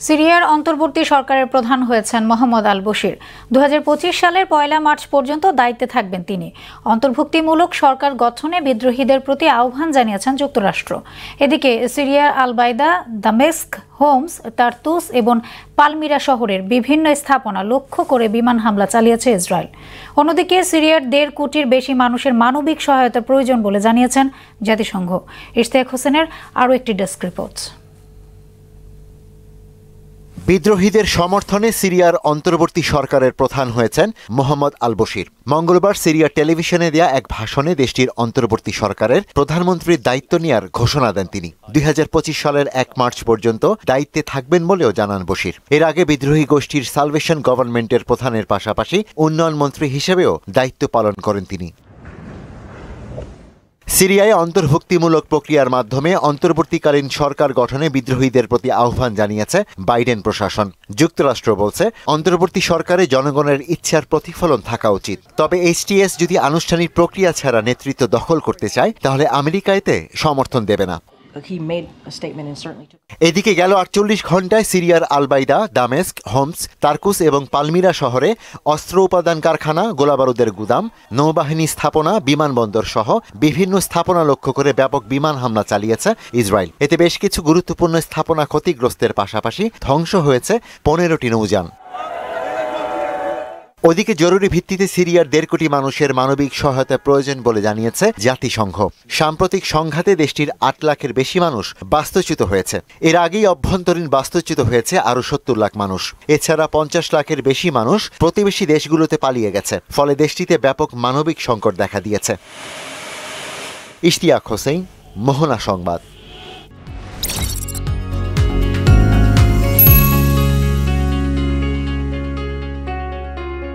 সিরিয়ার অন্তর্বর্তী সরকারের প্রধান হয়েছেন মোহাম্মদ আল বশির। 2025 সালের 1 মার্চ পর্যন্ত দায়িত্বে থাকবেন তিনি। অন্তর্ভুক্তিমূলক সরকার গঠনে বিদ্রোহীদের প্রতি আহ্বান জানিয়েছেন যুক্তরাষ্ট্র। এদিকে সিরিয়ার আল বাইদা, দামেস্ক, হোমস, তারতুস এবং পালমিরা শহরের বিভিন্ন স্থাপনা লক্ষ্য করে বিমান হামলা চালিয়েছে ইসরায়েল। অন্যদিকে সিরিয়ার 1.5 কোটির বেশি মানুষের মানবিক সহায়তার প্রয়োজন বলে জানিয়েছেন জাতিসংঘ। ইশতিয়াক হোসেনের আরও একটি ডেস্ক রিপোর্ট। বিদ্রোহীদের সমর্থনে সিরিয়ার অন্তর্বর্তী সরকারের প্রধান হয়েছেন মোহাম্মদ আল বশির। মঙ্গলবার সিরিয়ার টেলিভিশনে দেয়া এক ভাষণে দেশটির অন্তর্বর্তী সরকারের প্রধানমন্ত্রীর দায়িত্ব নেয়ার ঘোষণা দেন তিনি। 2025 সালের 1 মার্চ পর্যন্ত দায়িত্বে থাকবেন বলেও জানান বশির। এর আগে বিদ্রোহী গোষ্ঠীর সালভেশন গভর্নমেন্টের প্রধানের পাশাপাশি উন্নয়ন মন্ত্রী হিসেবেও দায়িত্ব পালন করেন তিনি। সিরিয়ায় অন্তর্ভুক্তিমূলক প্রক্রিয়ার মাধ্যমে অন্তর্বর্তীকালীন সরকার গঠনে বিদ্রোহীদের প্রতি আহ্বান জানিয়েছে বাইডেন প্রশাসন। যুক্তরাষ্ট্র বলছে, অন্তর্বর্তী সরকারে জনগণের ইচ্ছার প্রতিফলন থাকা উচিত। তবে এইচটিএস যদি আনুষ্ঠানিক প্রক্রিয়া ছাড়া নেতৃত্ব দখল করতে চায়, তাহলে আমেরিকা এতে সমর্থন দেবে না। এদিকে গেল 48 ঘণ্টায় সিরিয়ার আল বাইদা, দামেস্ক, হোমস, তারকুস এবং পালমিরা শহরে অস্ত্র উপাদান কারখানা, গোলাবারুদের গুদাম, নৌবাহিনী স্থাপনা, বিমানবন্দর সহ বিভিন্ন স্থাপনা লক্ষ্য করে ব্যাপক বিমান হামলা চালিয়েছে ইসরায়েল। এতে বেশ কিছু গুরুত্বপূর্ণ স্থাপনা ক্ষতিগ্রস্তের পাশাপাশি ধ্বংস হয়েছে 15টি নৌযান। ওদিকে জরুরি ভিত্তিতে সিরিয়ার 1.5 কোটি মানুষের মানবিক সহায়তা প্রয়োজন বলে জানিয়েছে জাতিসংঘ। সাম্প্রতিক সংঘাতে দেশটির 8 লাখের বেশি মানুষ বাস্তুচ্যুত হয়েছে। এর আগেই অভ্যন্তরীণ বাস্তুচ্যুত হয়েছে আরও 70 লাখ মানুষ। এছাড়া 50 লাখের বেশি মানুষ প্রতিবেশী দেশগুলোতে পালিয়ে গেছে। ফলে দেশটিতে ব্যাপক মানবিক সংকট দেখা দিয়েছে। ইশতিয়াক হোসেন, মোহনা সংবাদ।